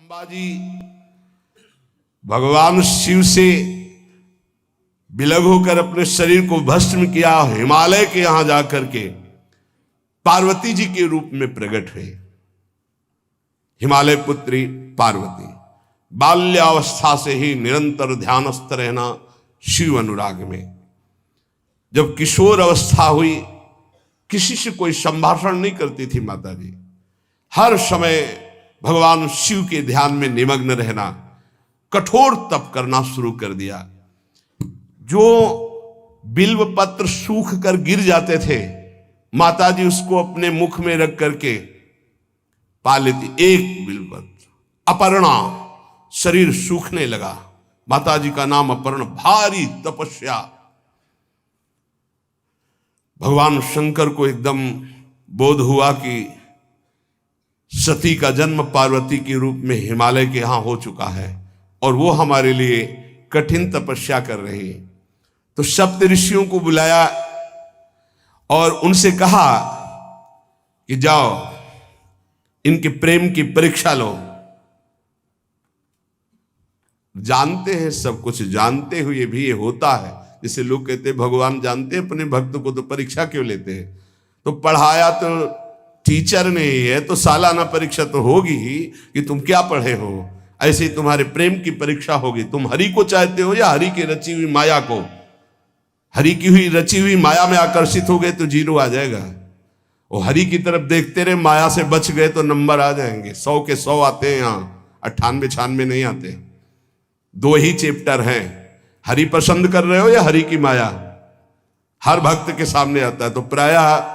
अंबाजी भगवान शिव से विलग होकर अपने शरीर को भस्म किया, हिमालय के यहां जाकर के पार्वती जी के रूप में प्रकट हुए। हिमालय पुत्री पार्वती बाल्यावस्था से ही निरंतर ध्यानस्थ रहना शिव अनुराग में। जब किशोर अवस्था हुई, किसी से कोई संभाषण नहीं करती थी माता जी, हर समय भगवान शिव के ध्यान में निमग्न रहना, कठोर तप करना शुरू कर दिया। जो बिल्व पत्र सूख कर गिर जाते थे, माता जी उसको अपने मुख में रख करके पा लेती। एक बिल्व पत्र, अपर्णा, शरीर सूखने लगा। माता जी का नाम अपर्णा, भारी तपस्या। भगवान शंकर को एकदम बोध हुआ कि सती का जन्म पार्वती के रूप में हिमालय के यहां हो चुका है और वो हमारे लिए कठिन तपस्या कर रही है। तो सप्त ऋषियों को बुलाया और उनसे कहा कि जाओ इनके प्रेम की परीक्षा लो। जानते हैं, सब कुछ जानते हुए भी ये होता है। जैसे लोग कहते हैं भगवान जानते हैं अपने भक्त को, तो परीक्षा क्यों लेते हैं? तो पढ़ाया तो टीचर ने है, तो सालाना परीक्षा तो होगी ही कि तुम क्या पढ़े हो। ऐसे ही तुम्हारे प्रेम की परीक्षा होगी। तुम हरि को चाहते हो या हरि की रची हुई माया को? हरि की हुई रची हुई माया में आकर्षित हो गए तो 0 आ जाएगा। वो हरि की तरफ देखते रहे, माया से बच गए तो नंबर आ जाएंगे। 100 के 100 आते हैं, यहाँ 98 96 नहीं आते। 2 ही चैप्टर हैं, हरि पसंद कर रहे हो या हरि की माया। हर भक्त के सामने आता है, तो प्रायः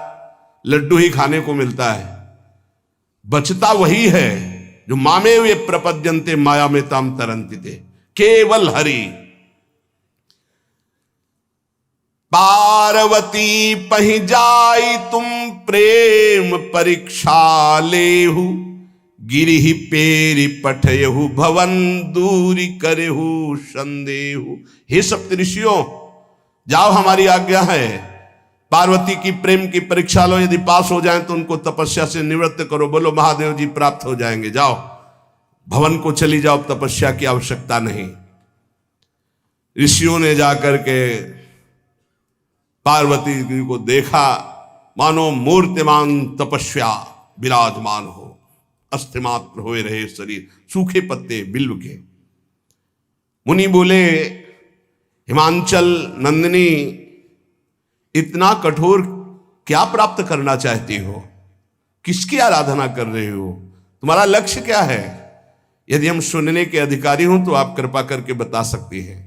लड्डू ही खाने को मिलता है। बचता वही है जो मामे वे प्रपद्यन्ते माया में ताम तरंति थे, केवल हरि। पार्वती पहि जाई तुम प्रेम परीक्षा लेहु, गिरिहि पेरि पठयहु भवन दूरी करेहु संदेहु। हे सप्त ऋषियों, जाओ, हमारी आज्ञा है। पार्वती की प्रेम की परीक्षा लो, यदि पास हो जाएं तो उनको तपस्या से निवृत्त करो। बोलो महादेव जी प्राप्त हो जाएंगे। जाओ भवन को चली जाओ, तपस्या की आवश्यकता नहीं। ऋषियों ने जाकर के पार्वती जी को देखा, मानो मूर्तिमान तपस्या विराजमान हो, अस्थिमात्र हुए रहे शरीर, सूखे पत्ते बिल्व के। मुनि बोले, हिमांचल नंदिनी, इतना कठोर क्या प्राप्त करना चाहती हो? किसकी आराधना कर रहे हो? तुम्हारा लक्ष्य क्या है? यदि हम सुनने के अधिकारी हों तो आप कृपा करके बता सकती हैं।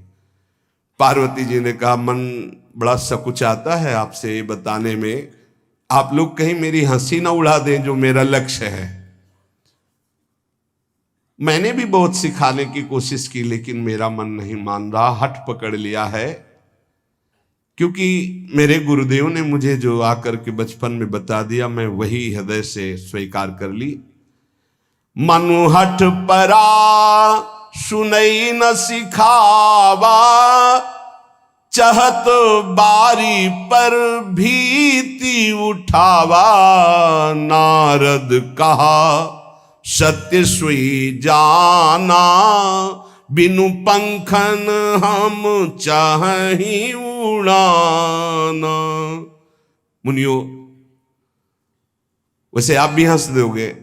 पार्वती जी ने कहा, मन बड़ा सकुचाता है आपसे बताने में। आप लोग कहीं मेरी हंसी ना उड़ा दें जो मेरा लक्ष्य है। मैंने भी बहुत सिखाने की कोशिश की, लेकिन मेरा मन नहीं मान रहा, हठ पकड़ लिया है। क्योंकि मेरे गुरुदेव ने मुझे जो आकर के बचपन में बता दिया, मैं वही हृदय से स्वीकार कर ली। मनु हठ परा सुनई न सिखावा, चहत बारी पर भीति उठावा। नारद कहा सत्य सोई जाना, बिनु पंखन हम चाहि उड़ाना। मुनियो, वैसे आप भी हंस दोगे।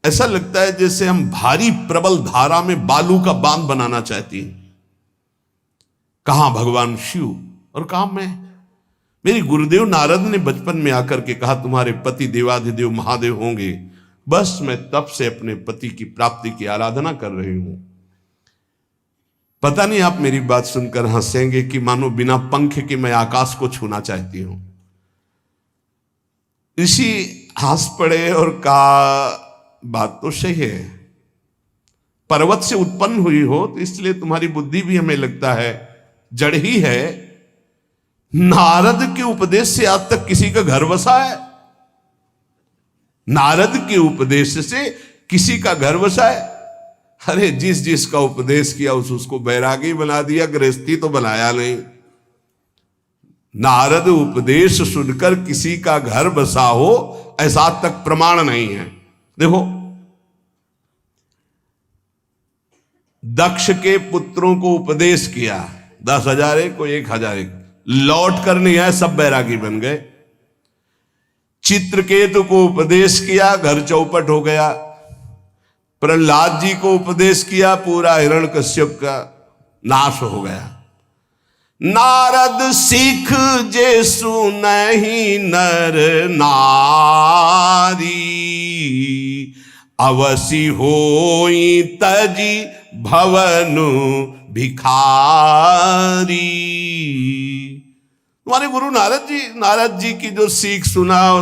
ऐसा लगता है जैसे हम भारी प्रबल धारा में बालू का बांध बनाना चाहती हैं। कहां भगवान शिव और कहां मैं? मेरी गुरुदेव नारद ने बचपन में आकर के कहा, तुम्हारे पति देवाधिदेव महादेव होंगे। बस मैं तब से अपने पति की प्राप्ति की आराधना कर रही हूं। पता नहीं आप मेरी बात सुनकर हंसेंगे कि मानो बिना पंख के मैं आकाश को छूना चाहती हूं। ऋषि हंस पड़े और कहा, बात तो सही है। पर्वत से उत्पन्न हुई हो तो इसलिए तुम्हारी बुद्धि भी हमें लगता है जड़ ही है। नारद के उपदेश से आज तक किसी का घर बसा है? नारद के उपदेश से किसी का घर बसा है? अरे जिस जिसका उपदेश किया उसको बैरागी बना दिया, गृहस्थी तो बनाया नहीं। नारद उपदेश सुनकर किसी का घर बसा हो, ऐसा तक प्रमाण नहीं है। देखो दक्ष के पुत्रों को उपदेश किया, 10,000 एक को 1,000 एक, लौट कर नहीं आए, सब बैरागी बन गए। चित्रकेतु को उपदेश किया, घर चौपट हो गया। प्रहलाद जी को उपदेश किया, पूरा हिरण्यकश्यप का नाश हो गया। नारद सीख जे सुनहि नर नारी, अवसि होई तजी भवनु भिखारी। तुम्हारे गुरु नारद जी की जो सीख सुना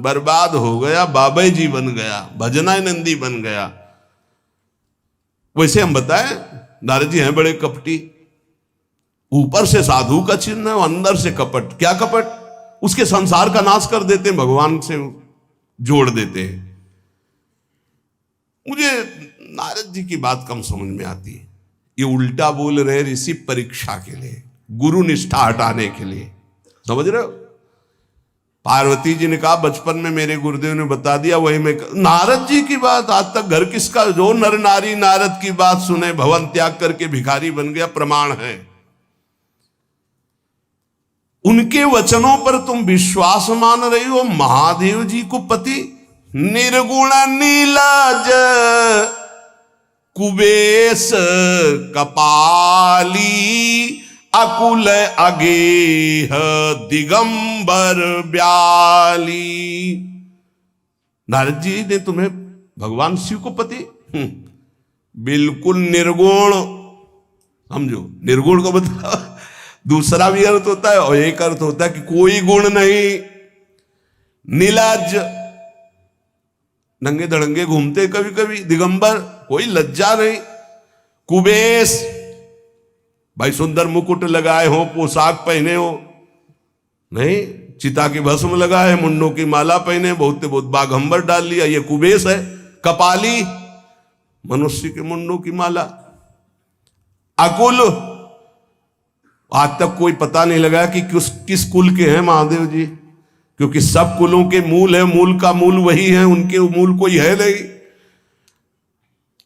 बर्बाद हो गया, बाबा जी बन गया, भजनानंदी बन गया। वैसे हम बताएं, नारद जी हैं बड़े कपटी, ऊपर से साधु का चिन्ह है, अंदर से कपट। क्या कपट? उसके संसार का नाश कर देते हैं, भगवान से जोड़ देते हैं। मुझे नारद जी की बात कम समझ में आती है। ये उल्टा बोल रहे ऋषि परीक्षा के लिए, गुरु निष्ठा हटाने के लिए, समझ रहे हो? पार्वती जी ने कहा बचपन में मेरे गुरुदेव ने बता दिया, वही मैं। नारद जी की बात आज तक घर किसका? जो नर नारी नारद की बात सुने भवन त्याग करके भिखारी बन गया, प्रमाण है। उनके वचनों पर तुम विश्वास मान रही हो। महादेव जी को पति निर्गुण नीलाज कुबेश कपाली, अकुल अगेह दिगंबर ब्याली। नारद जी ने तुम्हें भगवान शिव को पति बिल्कुल निर्गुण समझो। निर्गुण को मतलब दूसरा भी अर्थ होता है और एक अर्थ होता है कि कोई गुण नहीं। नीलाज, नंगे धड़ंगे घूमते कभी कभी। दिगंबर, कोई लज्जा नहीं। कुबेश, भाई सुंदर मुकुट लगाए हो, पोशाक पहने हो, नहीं, चिता की भस्म लगाए, मुंडों की माला पहने, बहुत बाघंबर डाल लिया, ये कुबेश है। कपाली, मनुष्य के मुंडों की माला। अकुल, आज तक कोई पता नहीं लगा कि किस कुल के हैं महादेव जी, क्योंकि सब कुलों के मूल है, मूल का मूल वही है, उनके मूल कोई है नहीं।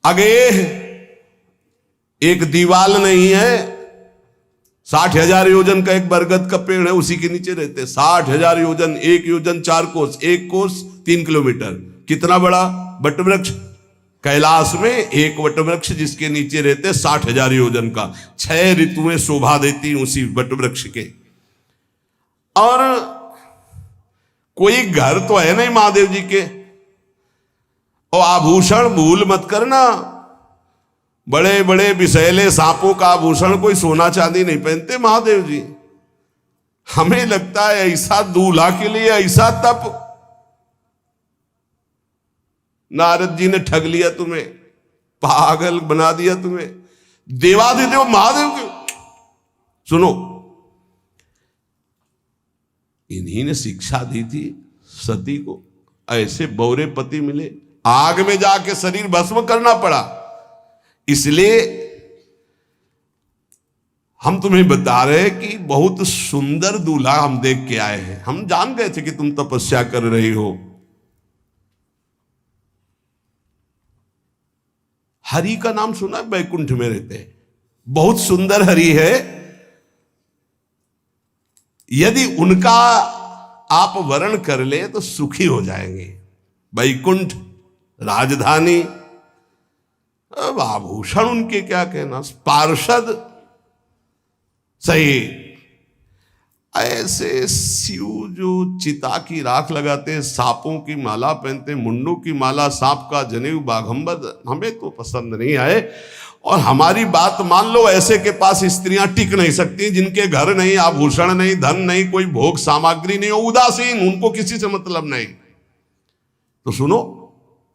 आगे एक दीवाल नहीं है, 60,000 योजन का एक बरगद का पेड़ है, उसी के नीचे रहते। 60,000 योजन, 1 योजन 4 कोस, 1 कोस 3 किलोमीटर। कितना बड़ा वटवृक्ष? कैलाश में एक वटवृक्ष जिसके नीचे रहते 60,000 योजन का। 6 ऋतुएं शोभा देती उसी वटवृक्ष के। और कोई घर तो है नहीं महादेव जी के। और आभूषण भूल मत करना, बड़े बड़े विषैले सांपों का आभूषण कोई सोना चांदी नहीं पहनते महादेव जी। हमें लगता है ऐसा दूल्हा के लिए ऐसा तप। नारद जी ने ठग लिया तुम्हें, पागल बना दिया तुम्हें। देवाधिदेव महादेव के सुनो, इन्हीं ने शिक्षा दी थी सती को। ऐसे बौरे पति मिले, आग में जाके शरीर भस्म करना पड़ा। इसलिए हम तुम्हें बता रहे हैं कि बहुत सुंदर दूल्हा हम देख के आए हैं। हम जान गए थे कि तुम तपस्या कर रही हो। हरि का नाम सुना है? बैकुंठ में रहते हैं, बहुत सुंदर हरि है। यदि उनका आप वर्ण कर ले तो सुखी हो जाएंगे। बैकुंठ राजधानी, अब आभूषण उनके क्या कहना, पार्षद सही। ऐसे शिव जो चिता की राख लगाते हैं, सांपों की माला पहनते हैं, मुंडों की माला, सांप का जनेऊ, बाघंबर, हमें तो पसंद नहीं आए। और हमारी बात मान लो, ऐसे के पास स्त्रियां टिक नहीं सकती जिनके घर नहीं, आभूषण नहीं, धन नहीं, कोई भोग सामग्री नहीं, उदासीन, उनको किसी से मतलब नहीं। तो सुनो,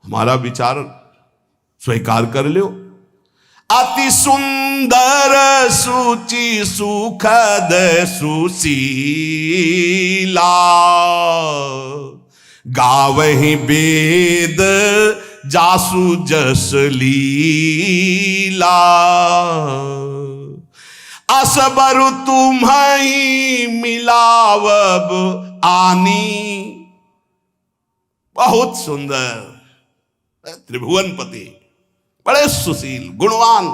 हमारा विचार स्वीकार कर लो। अति सुंदर सुचि सुखद सुशीला, गावहि वेद जासु जस लीला। असबर तुम्हि मिलावब आनी। बहुत सुंदर त्रिभुवनपति, बड़े सुशील, गुणवान,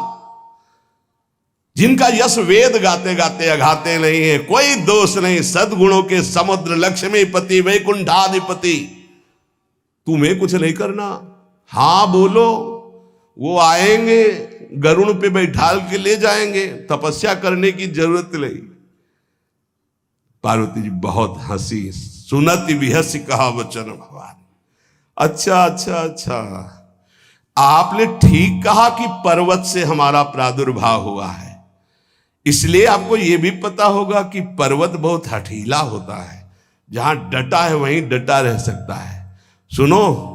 जिनका यश वेद गाते गाते अघाते नहीं है, कोई दोष नहीं, सद्गुणों के समुद्र, लक्ष्मीपति वैकुंठाधिपति, तुम्हें कुछ नहीं करना। हां बोलो, वो आएंगे, गरुड़ पे बैठाल के ले जाएंगे, तपस्या करने की जरूरत नहीं। पार्वती जी बहुत हंसी, सुनति विहसी कहा वचन भगवान। अच्छा अच्छा अच्छा, आपने ठीक कहा कि पर्वत से हमारा प्रादुर्भाव हुआ है, इसलिए आपको यह भी पता होगा कि पर्वत बहुत हठीला होता है, जहां डटा है वहीं डटा रह सकता है। सुनो,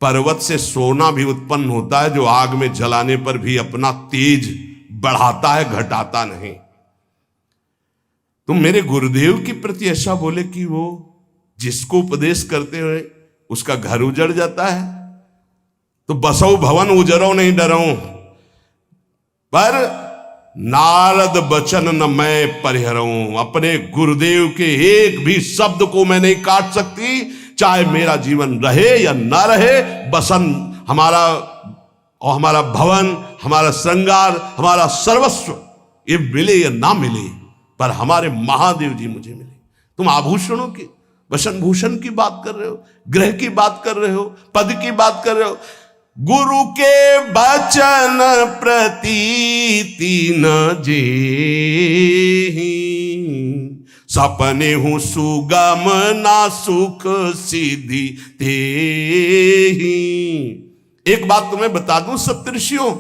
पर्वत से सोना भी उत्पन्न होता है, जो आग में जलाने पर भी अपना तेज बढ़ाता है, घटाता नहीं। तुम मेरे गुरुदेव के प्रति ऐसा बोले कि वो जिसको उपदेश करते हुए उसका घर उजड़ जाता है, तो बसौ भवन उजरो नहीं डरो, पर नारद बचन न मैं परिहरऊं। अपने गुरुदेव के एक भी शब्द को मैं नहीं काट सकती, चाहे मेरा जीवन रहे या ना रहे। बसन हमारा और हमारा भवन, हमारा श्रृंगार, हमारा सर्वस्व, ये मिले या ना मिले, पर हमारे महादेव जी मुझे मिले। तुम आभूषणों की, वसन भूषण की बात कर रहे हो, ग्रह की बात कर रहे हो, पद की बात कर रहे हो। गुरु के बचन प्रतीति न जेहि, सपने हूं सुगम ना सुख सिद्धि तेहि। एक बात तुम्हें बता दूं सप्तऋषियों,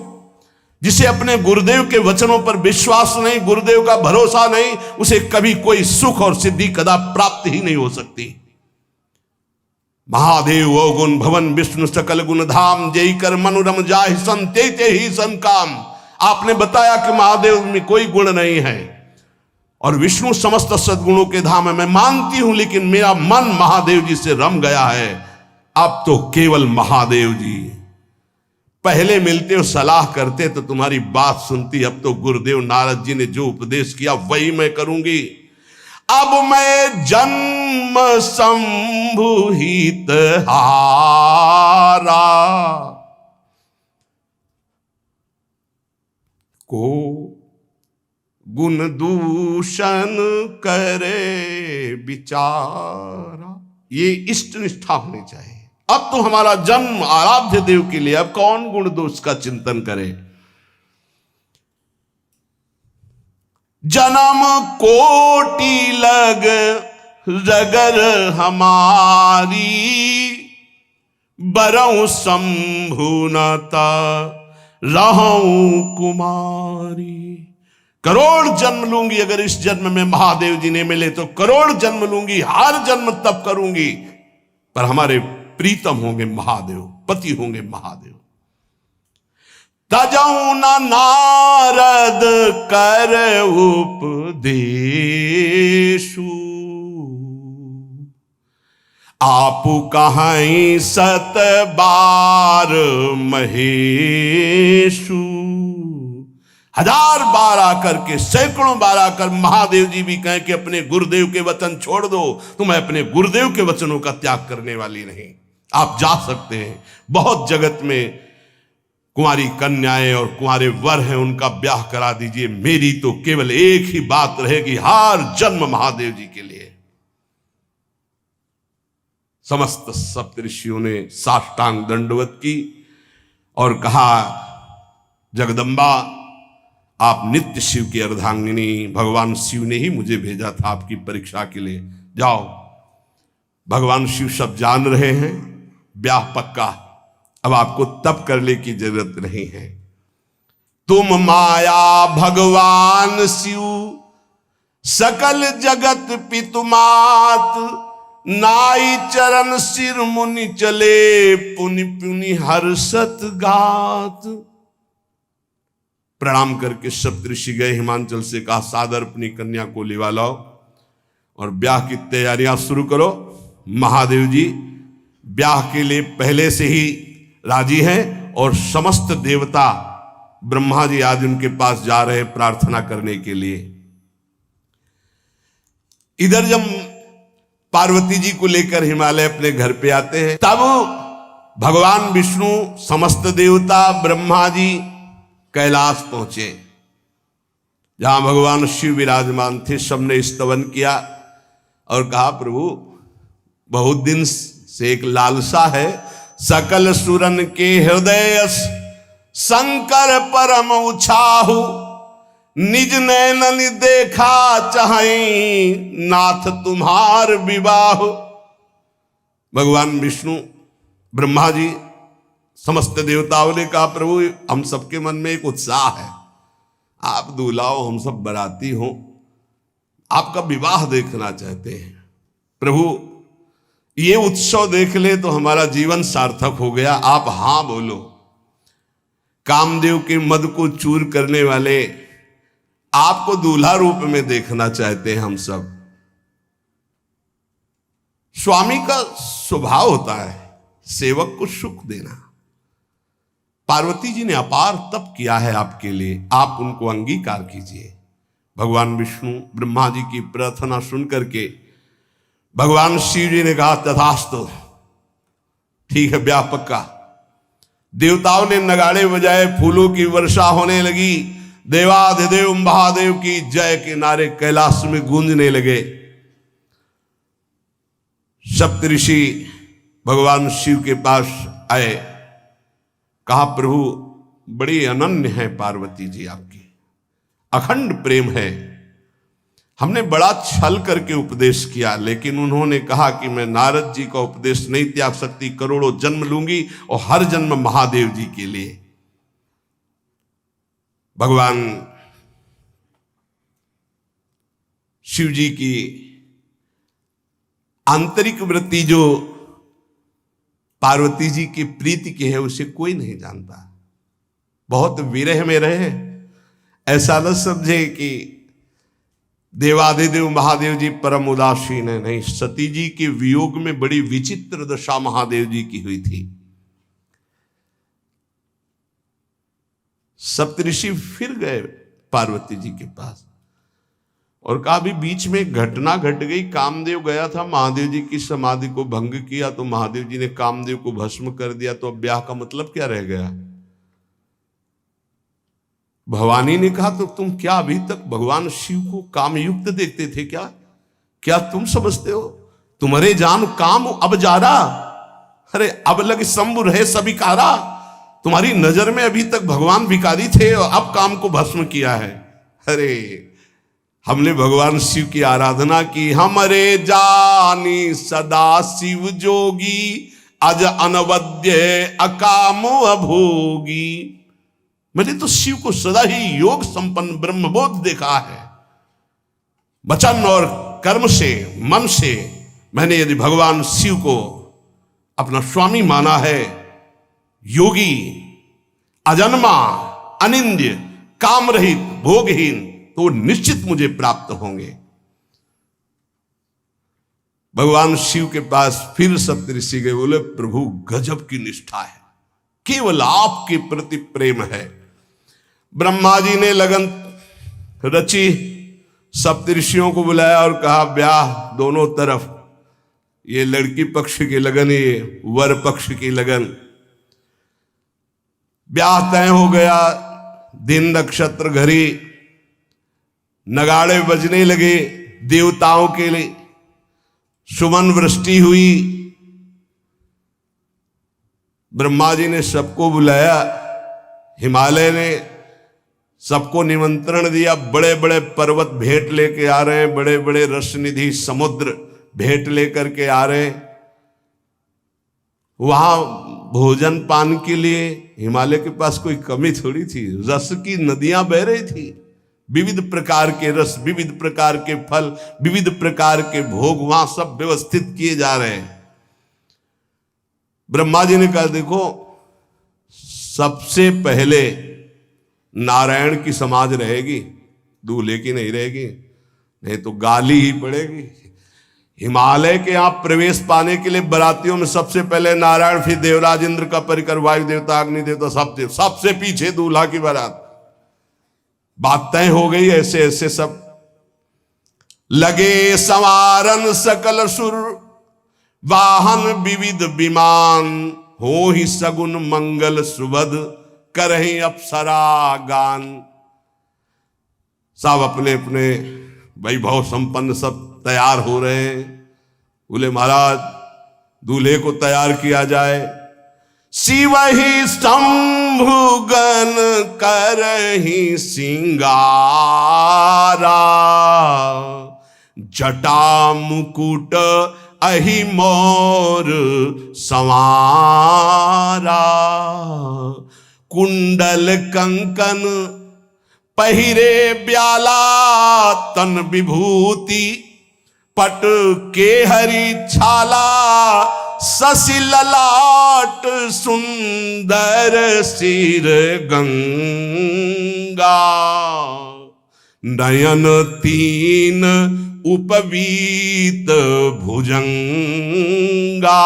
जिसे अपने गुरुदेव के वचनों पर विश्वास नहीं, गुरुदेव का भरोसा नहीं, उसे कभी कोई सुख और सिद्धि कदा प्राप्त ही नहीं हो सकती। महादेव ओ गुण भवन विष्णु सकल गुण धाम, जय कर मनोरम जाहि संते ते ही संकाम। आपने बताया कि महादेव में कोई गुण नहीं है और विष्णु समस्त सद्गुणों के धाम है, मैं मानती हूं, लेकिन मेरा मन महादेव जी से रम गया है। अब तो केवल महादेव जी, पहले मिलते हो सलाह करते तो तुम्हारी बात सुनती, अब तो गुरुदेव नारद जी ने जो उपदेश किया वही मैं करूंगी। अब मैं जन्म संभुहित हारा, को गुण दूषण करे विचारा। ये इष्ट निष्ठा होनी चाहिए। अब तो हमारा जन्म आराध्य देव के लिए, अब कौन गुण दोष का चिंतन करे। जन्म कोटि लग रगर हमारी, बरऊं शंभुनता रहूं कुमारी। करोड़ जन्म लूंगी, अगर इस जन्म में महादेव जी ने मिले तो करोड़ जन्म लूंगी, हर जन्म तप करूंगी, पर हमारे प्रीतम होंगे महादेव, पति होंगे महादेव। तजऊ न नारद कर उपदेशु, आपु कहीं सत बार महेशु। हजार बार आकर के, सैकड़ों बार आकर महादेव जी भी कहें कि अपने गुरुदेव के वचन छोड़ दो, तो मैं अपने गुरुदेव के वचनों का त्याग करने वाली नहीं। आप जा सकते हैं, बहुत जगत में कुंवारी कन्याएं और कुंवारे वर हैं, उनका ब्याह करा दीजिए। मेरी तो केवल एक ही बात रहेगी, हर जन्म महादेव जी के लिए। समस्त सप्तऋषियों ने साष्टांग दंडवत की और कहा, जगदम्बा आप नित्य शिव की अर्धांगिनी, भगवान शिव ने ही मुझे भेजा था आपकी परीक्षा के लिए। जाओ, भगवान शिव सब जान रहे हैं, ब्याह पक्का, अब आपको तप करने की जरूरत नहीं है। तुम माया भगवान शिव, सकल जगत पितुमात, नाई चरण सिर मुनि चले, पुनि पुनि हर्षत गात। प्रणाम करके सप्तऋषि गए, हिमांचल से कहा, सादर अपनी कन्या को लिवा लाओ और ब्याह की तैयारियां शुरू करो। महादेव जी ब्याह के लिए पहले से ही राजी हैं और समस्त देवता, ब्रह्मा जी आदि उनके पास जा रहे हैं प्रार्थना करने के लिए। इधर जब पार्वती जी को लेकर हिमालय अपने घर पे आते हैं, तब भगवान विष्णु, समस्त देवता, ब्रह्मा जी कैलाश पहुंचे, जहां भगवान शिव विराजमान थे। सबने स्तवन किया और कहा, प्रभु बहुत दिन से एक लालसा है, सकल सुरन के हृदय शंकर परम उछाहु, निज नैनन देखा चाहे नाथ तुम्हार विवाह। भगवान विष्णु, ब्रह्मा जी, समस्त देवताओं ने कहा, प्रभु हम सबके मन में एक उत्साह है, आप दूल्हा हो, हम सब बराती हो, आपका विवाह देखना चाहते हैं। प्रभु ये उत्सव देख ले तो हमारा जीवन सार्थक हो गया, आप हां बोलो। कामदेव के मद को चूर करने वाले आपको दूल्हा रूप में देखना चाहते हैं हम सब। स्वामी का स्वभाव होता है सेवक को सुख देना। पार्वती जी ने अपार तप किया है आपके लिए, आप उनको अंगीकार कीजिए। भगवान विष्णु ब्रह्मा जी की प्रार्थना सुन करके भगवान शिव जी ने कहा, तथास्तु, ठीक है, ब्याह पक्का। देवताओं ने नगाड़े बजाए, फूलों की वर्षा होने लगी, देवाधिदेव महादेव की जय के नारे कैलाश में गूंजने लगे। सप्तऋषि भगवान शिव के पास आए, कहा, प्रभु बड़ी अनन्य है पार्वती जी आपकी, अखंड प्रेम है। हमने बड़ा छल करके उपदेश किया, लेकिन उन्होंने कहा कि मैं नारद जी का उपदेश नहीं त्याग सकती, करोड़ों जन्म लूंगी और हर जन्म महादेव जी के लिए। भगवान शिव जी की आंतरिक वृत्ति जो पार्वती जी की प्रीति की है उसे कोई नहीं जानता। बहुत विरह में रहे, ऐसा न समझे कि देवाधिदेव महादेव जी परम उदासीन है, नहीं। सती जी के वियोग में बड़ी विचित्र दशा महादेव जी की हुई थी। सप्तऋषि फिर गए पार्वती जी के पास और कहा, अभी बीच में घटना घट गई, कामदेव गया था महादेव जी की समाधि को भंग किया, तो महादेव जी ने कामदेव को भस्म कर दिया, तो अब ब्याह का मतलब क्या रह गया। भवानी ने कहा, तो तुम क्या अभी तक भगवान शिव को कामयुक्त देखते थे क्या? क्या तुम समझते हो तुम्हारे जान काम अब जा रहा? अरे अब लग शंभु रहे सभी कारा। तुम्हारी नजर में अभी तक भगवान भिखारी थे और अब काम को भस्म किया है। अरे हमने भगवान शिव की आराधना की, हमारे जानी सदा शिव जोगी, अज अनवद्य अकामो अभोगी। मैंने तो शिव को सदा ही योग संपन्न ब्रह्मबोध देखा है। वचन और कर्म से, मन से मैंने यदि भगवान शिव को अपना स्वामी माना है, योगी, अजन्मा, अनिंद्य, काम रहित, भोगहीन, तो निश्चित मुझे प्राप्त होंगे। भगवान शिव के पास फिर सप्तऋषि गए, बोले, प्रभु गजब की निष्ठा है, केवल आपके प्रति प्रेम है। ब्रह्मा जी ने लगन रची, सप्तऋषियों को बुलाया और कहा, ब्याह दोनों तरफ, ये लड़की पक्ष की लगन, ये वर पक्ष की लगन। ब्याह तय हो गया। दिन नक्षत्र घड़ी, नगाड़े बजने लगे, देवताओं के लिए सुमन वृष्टि हुई। ब्रह्मा जी ने सबको बुलाया, हिमालय ने सबको निमंत्रण दिया। बड़े बड़े पर्वत भेंट लेके आ रहे हैं, बड़े बड़े रसनिधि समुद्र भेंट लेकर के आ रहे हैं। वहां भोजन पान के लिए हिमालय के पास कोई कमी थोड़ी थी, रस की नदियां बह रही थी। विविध प्रकार के रस, विविध प्रकार के फल, विविध प्रकार के भोग वहां सब व्यवस्थित किए जा रहे हैं। ब्रह्मा जी ने कहा, देखो सबसे पहले नारायण की समाज रहेगी, दूल्हे की नहीं रहेगी, नहीं तो गाली ही पड़ेगी। हिमालय के यहां प्रवेश पाने के लिए बरातियों में सबसे पहले नारायण, फिर देवराज इंद्र का परिकर, वायु देवता, अग्नि देवता, सबसे पीछे दूल्हा की बारात। बात तय हो गई। ऐसे ऐसे सब लगे संवारन सकल सुर, वाहन विविध विमान, हो ही सगुन मंगल सुबद, करहीं अप्सरा गान। सब अपने अपने वैभव संपन्न सब तैयार हो रहे हैं। बोले महाराज दूल्हे को तैयार किया जाए। शिव ही शंभुगन करहीं सिंगारा, जटा मुकुट अहि मोर संवारा। कुंडल कंकन पहिरे ब्याला, तन विभूति पट के हरि छाला। शशि ललाट सुंदर सिर गंगा, नयन तीन उपवीत भुजंगा।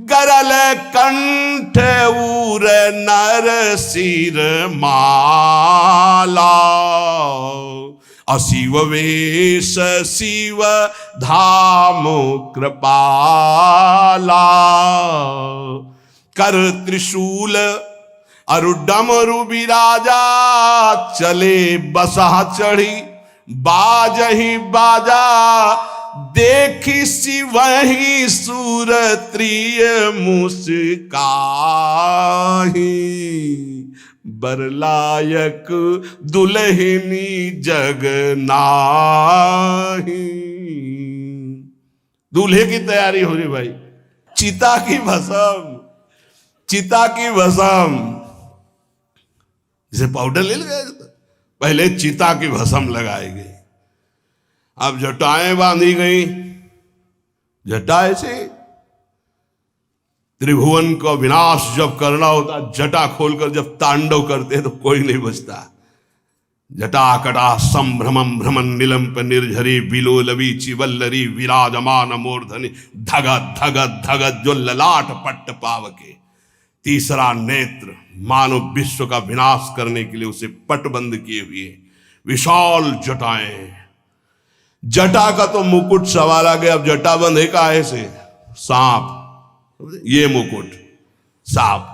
गरल कंठ उर नर सिर माला। अशिव वेश शिव धाम कृपाला। कर त्रिशूल अरु डमरु विराजा, चले बसहा चढ़ी बाजही बाजा। देखी शिवहि सुरत्रिय मुस्काही, बरलायक दुल्हनी जग नाही। दूल्हे की तैयारी हो रही भाई। चिता की भस्म, चिता की भस्म, जैसे पाउडर ले गए पहले चिता की भस्म लगाई गई। अब जटाएं बांधी गई। जटा ऐसे त्रिभुवन का विनाश जब करना होता, जटा खोलकर जब तांडव करते तो कोई नहीं बचता। जटा कटा संभ्रमम भ्रमण निलंप निर्झरी, बिलोलवी चिवल्लरी विराजमान मूर्धनि। धगत धगत धगत जो ललाट पट्ट पावके। तीसरा नेत्र मानो विश्व का विनाश करने के लिए उसे पटबंद किए हुए विशाल जटाएं। जटा का तो मुकुट सवार आ गया। अब जटा बंधे का ऐसे सांप, ये मुकुट सांप।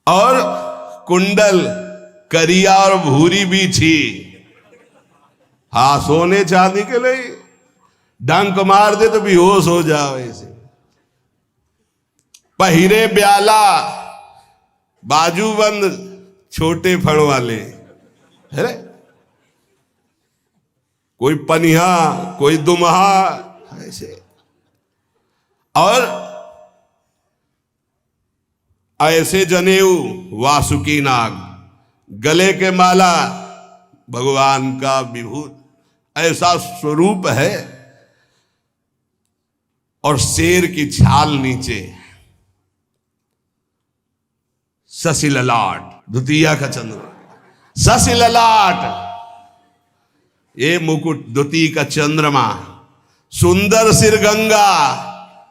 और कुंडल करिया और भूरी भी थी। हाँ, सोने चांदी के लिए डंक मार दे तो बेहोश हो जाओ ऐसे। पहिरे ब्याला, बाजूबंद छोटे फण वाले है। कोई पनिहा, कोई दुमहा ऐसे। और ऐसे जनेऊ वासुकी नाग, गले के माला भगवान का विभूत, ऐसा स्वरूप है। और शेर की छाल नीचे। शशि ललाट, द्वितीया का चंद्र, शशि ललाट, ये मुकुट द्वितीय का चंद्रमा। सुंदर सिर गंगा,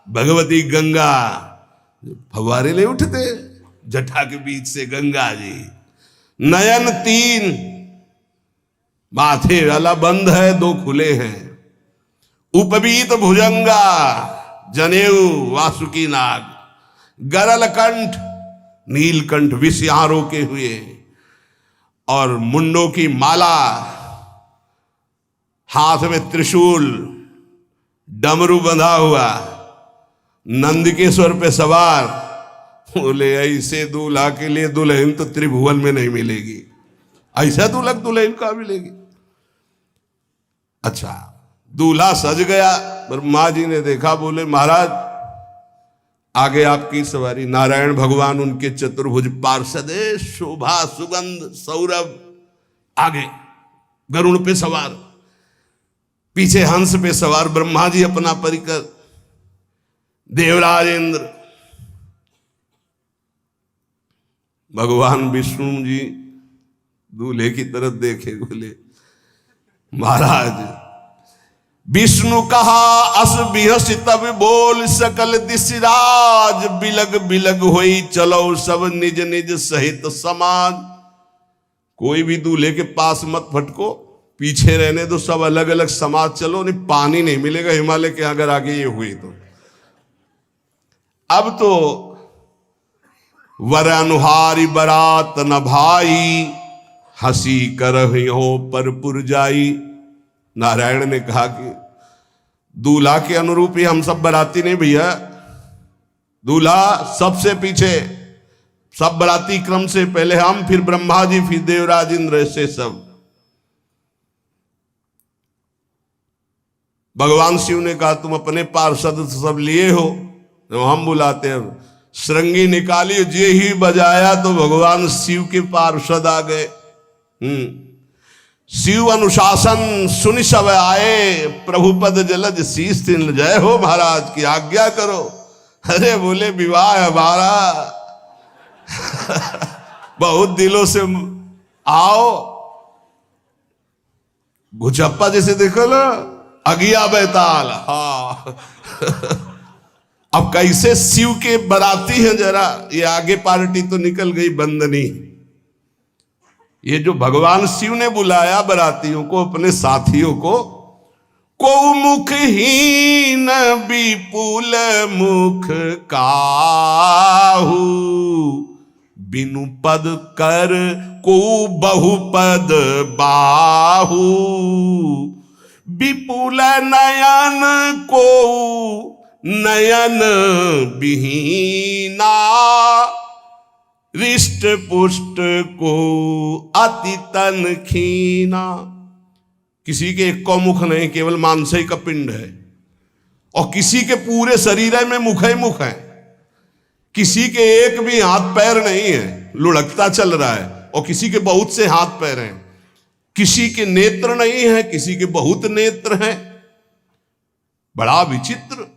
भगवती गंगा फवारे ले उठते जटा के बीच से गंगा जी। नयन तीन, माथे वाला बंद है, दो खुले हैं। उपवीत भुजंगा, जनेऊ वासुकी नाग। गरल कंठ, नीलकंठ विष यहां रोके हुए। और मुंडों की माला, हाथ में त्रिशूल, डमरू बंधा हुआ, नंदकेश्वर पे सवार। बोले ऐसे दूल्हा के लिए दुल्हन तो त्रिभुवन में नहीं मिलेगी। ऐसा दूल्हा दुल्हन का मिलेगी। अच्छा, दूल्हा सज गया। ब्रह्मा जी ने देखा, बोले महाराज आगे आपकी सवारी। नारायण भगवान उनके चतुर्भुज पार्षद, शोभा सुगंध सौरभ। आगे गरुण पे सवार, पीछे हंस पे सवार ब्रह्मा जी अपना परिकर। देवराज इंद्र, भगवान विष्णु जी दूल्हे की तरफ देखे, बोले महाराज विष्णु कहा अस बिहस तब बोल सकल दिशराज। बिलग बिलग होई चलो सब निज निज सहित समाज। कोई भी दूल्हे के पास मत फटको, पीछे रहने दो, सब अलग अलग समाज चलो। नहीं पानी नहीं मिलेगा हिमालय के अगर आगे ये हुई तो। अब तो वर अनुहारी बरात न भाई, हंसी करहियो पर पुरजाई। नारायण ने कहा कि दूल्हा के अनुरूप ही हम सब बराती नहीं भैया, दूल्हा सबसे पीछे, सब बराती क्रम से पहले हम, फिर ब्रह्मा जी, फिर देवराज इंद्र, ऐसे सब। भगवान शिव ने कहा तुम अपने पार्षद सब लिए हो, तो हम बुलाते हैं। श्रृंगी निकाली, जे ही बजाया तो भगवान शिव के पार्षद आ गए। शिव अनुशासन सुनि सब आए, प्रभुपद जलज शीस तिन, जय हो महाराज की आज्ञा करो। अरे बोले विवाह हमारा बहुत दिलों से आओ। घुचप्पा जैसे देखो ना, अगिया बैताल। हाँ अब कैसे शिव के बराती हैं, जरा ये आगे पार्टी तो निकल गई बंदनी। ये जो भगवान शिव ने बुलाया बरातियों को, अपने साथियों को मुखहीन विपुल मुख काहू, बिनु पद कर को बहुपद बाहू, विपुल नयन को नयन विहीना, रिष्ट पुष्ट को अति तन खीना। किसी के एक को मुख नहीं, केवल मांस का पिंड है, और किसी के पूरे शरीर में मुख ही मुख है। किसी के एक भी हाथ पैर नहीं है, लुढ़कता चल रहा है, और किसी के बहुत से हाथ पैर हैं। किसी के नेत्र नहीं है, किसी के बहुत नेत्र हैं, बड़ा विचित्र।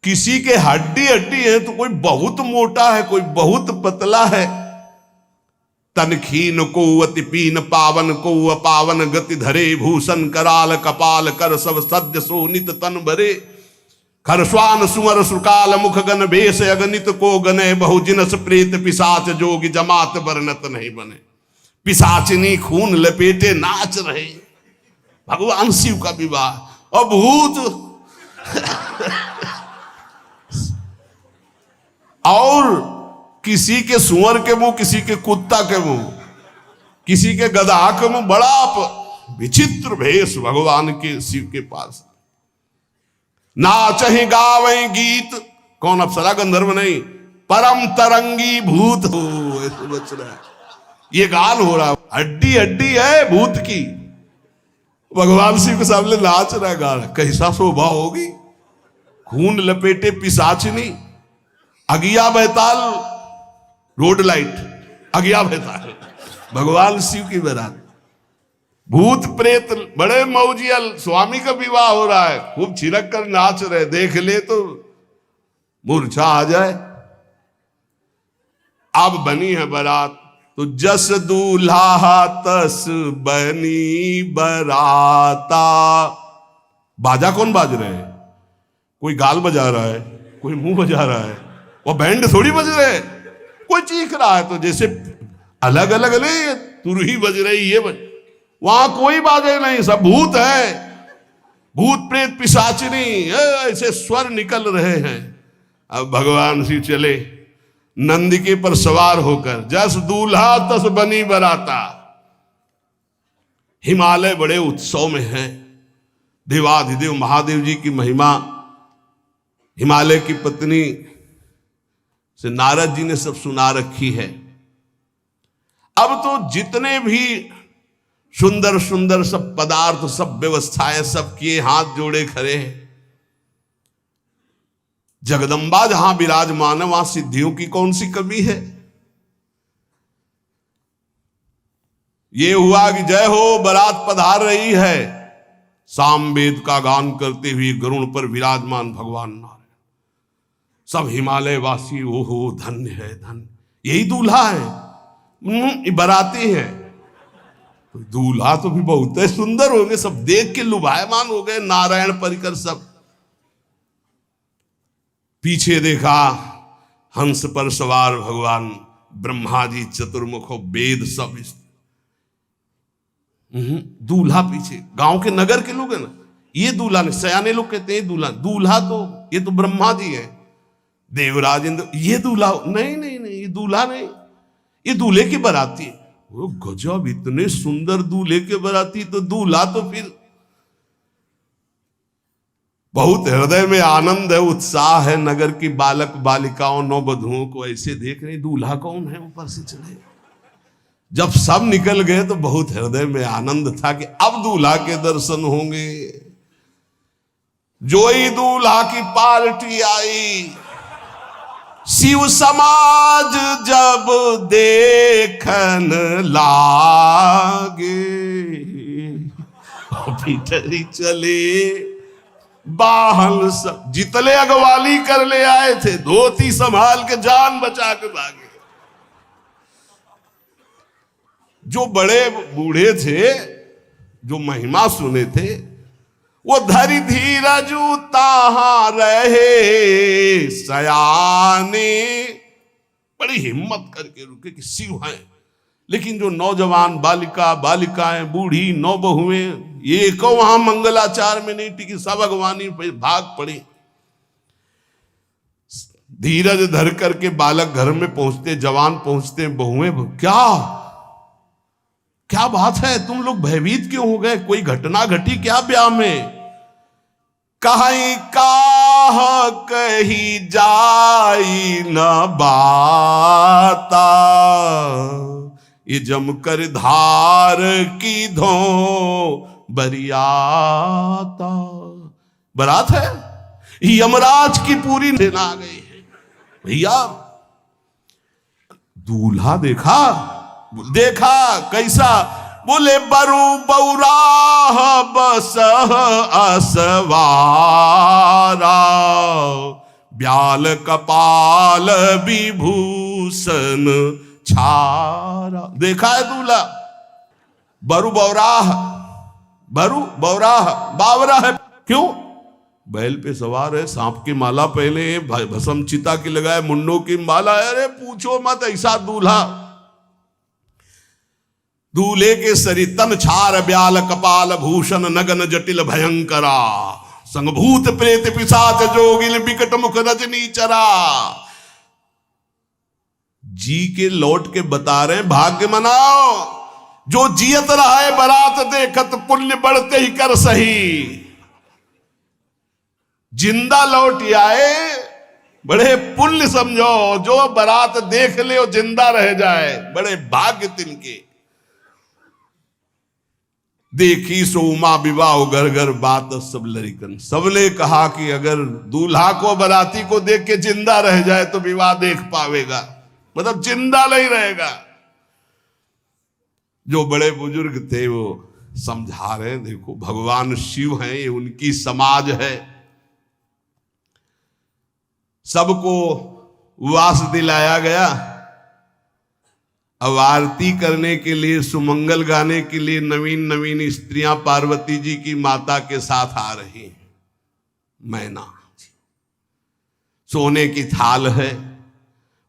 किसी के हड्डी हड्डी है तो कोई बहुत मोटा है, कोई बहुत पतला है। तनखीन को अति पीन, पावन को अपावन, गति धरे भूषण कराल, कपाल कर सब सद्य सोनित तन भरे। खरस्वान सुमर सुकाल, मुख गन भेष अगणित को गने, बहु जिनस प्रेत पिशाच जोगी, जमात वर्णत नहीं बने। पिशाचिनी खून लपेटे नाच रहे, भगवान शिव का विवाह। और भूत और किसी के सुअर के मुंह, किसी के कुत्ता के मुंह, किसी के गधा के मुंह, बड़ा विचित्र भेष भगवान के शिव के पास। नाचहि गावै गीत, कौन अप्सरा गंधर्व नहीं, परम तरंगी भूत हो, ऐसे बच रहा है। ये गान हो रहा, हड्डी हड्डी है भूत की, भगवान शिव के सामने नाच रहा है, गा रहा। कैसा शोभा होगी, खून लपेटे पिशाचिनी, अगिया बैताल, रोड लाइट, अगिया बैताल, भगवान शिव की बारात। भूत प्रेत बड़े मौजियल, स्वामी का विवाह हो रहा है, खूब छिड़क कर नाच रहे, देख ले तो मूर्छा आ जाए। अब बनी है बारात, तो जस दूल्हा तस बनी बराता। बाजा कौन बाज रहे हैं? कोई गाल बजा रहा है, कोई मुंह बजा रहा है, वो बैंड थोड़ी बज रहे, कोई चीख रहा है। तो जैसे अलग अलग नहीं, तुरही बज रही, ये बज, वहां कोई बाजे नहीं, सब भूत है, भूत प्रेत पिशाचिनी, ऐसे स्वर निकल रहे हैं। अब भगवान शिव चले नंदिके पर सवार होकर, जस दूल्हा तस बनी बराता। हिमालय बड़े उत्सव में है, देवाधिदेव महादेव जी की महिमा हिमालय की पत्नी से नारद जी ने सब सुना रखी है। अब तो जितने भी सुंदर सुंदर सब पदार्थ, सब व्यवस्थाएं, सब किए, हाथ जोड़े खड़े हैं। जगदम्बा जहां विराजमान है, वहां सिद्धियों की कौन सी कमी है। ये हुआ कि जय हो बारात पधार रही है, सामवेद का गान करते हुए गरुड़ पर विराजमान भगवान नारायण। सब हिमालय वासी ओहो धन्य है, धन्य, यही दूल्हा है, बाराती है। तो दूल्हा तो भी बहुत सुंदर होंगे, सब देख के लुभायमान हो गए, नारायण परिकर सब। पीछे देखा हंस पर सवार भगवान ब्रह्मा जी, चतुर्मुख, वेद सब। दूल्हा पीछे, गांव के नगर के लोग है ना, ये दूल्हा नहीं, सयाने लोग कहते हैं दूल्हा। दूल्हा तो ये तो ब्रह्मा जी है, देवराज इंद्र, ये दूल्हा? नहीं नहीं नहीं, ये दूल्हा नहीं, ये दूल्हे की बाराती है। वो गजब, इतने सुंदर दूल्हे के बाराती, तो दूल्हा तो फिर बहुत हृदय में आनंद है, उत्साह है। नगर की बालक बालिकाओं नववधुओं को ऐसे देख रहे, दूल्हा कौन है ऊपर से चढ़े। जब सब निकल गए तो बहुत हृदय में आनंद था कि अब दूल्हा के दर्शन होंगे। जोई दूल्हा की पार्टी आई, शिव समाज जब देखन लागे, भीतरी चले बाहन सब, जितले अगवाली कर ले आए थे धोती संभाल के जान बचा के भागे। जो बड़े बूढ़े थे, जो महिमा सुने थे, वो धरि धीरज ताहां रहे सयाने, बड़ी हिम्मत करके रुके कि शिव हैं। लेकिन जो नौजवान बालिकाएं, बूढ़ी नौबहुएं, ये को वहां मंगलाचार में नहीं टिकी, सब अगवानी पे भाग पड़ी। धीरज धर करके बालक घर में पहुंचते, जवान पहुंचते, बहुएं, क्या बात है, तुम लोग भयभीत क्यों हो गए? कोई घटना घटी क्या ब्याह में? कहीं काह कही जाई न बाता, ये जमकर धार की धो बरियाता। बारात है, यमराज की पूरी सेना आ गई है। भैया दूल्हा देखा कैसा? बोले बरु बौराह बसह असवारा, ब्याल कपाल विभूषण छारा। देखा है दूल्हा? बरु बौराह, बावरा है। क्यों? बैल पे सवार है, सांप की माला पहने, भस्म चिता की लगाए, मुंडों की माला। अरे पूछो मत, ऐसा दूल्हा। दूल्हे के शरीर तन छार ब्याल कपाल भूषण नगन जटिल भयंकरा, संगभूत प्रेत पिशाच जोगिल बिकट मुख रजनी चरा। जी के लौट के बता रहे, भाग्य मनाओ, जो जियत रहा है बारात देखत, पुण्य बढ़ते ही कर सही। जिंदा लौट आए, बड़े पुण्य समझो। जो बारात देख ले और जिंदा रह जाए, बड़े भाग्य तिनके। देखी सो उमा विवाह घर घर बात सब लड़िकन। सबने कहा कि अगर दूल्हा को बाराती को देख के जिंदा रह जाए तो विवाह देख पावेगा, मतलब जिंदा नहीं रहेगा। जो बड़े बुजुर्ग थे वो समझा रहे, देखो भगवान शिव हैं, ये उनकी समाज है। सबको वास दिलाया गया। अब आरती करने के लिए, सुमंगल गाने के लिए नवीन नवीन स्त्रियां पार्वती जी की माता के साथ आ रही हैं। मैना सोने की थाल है,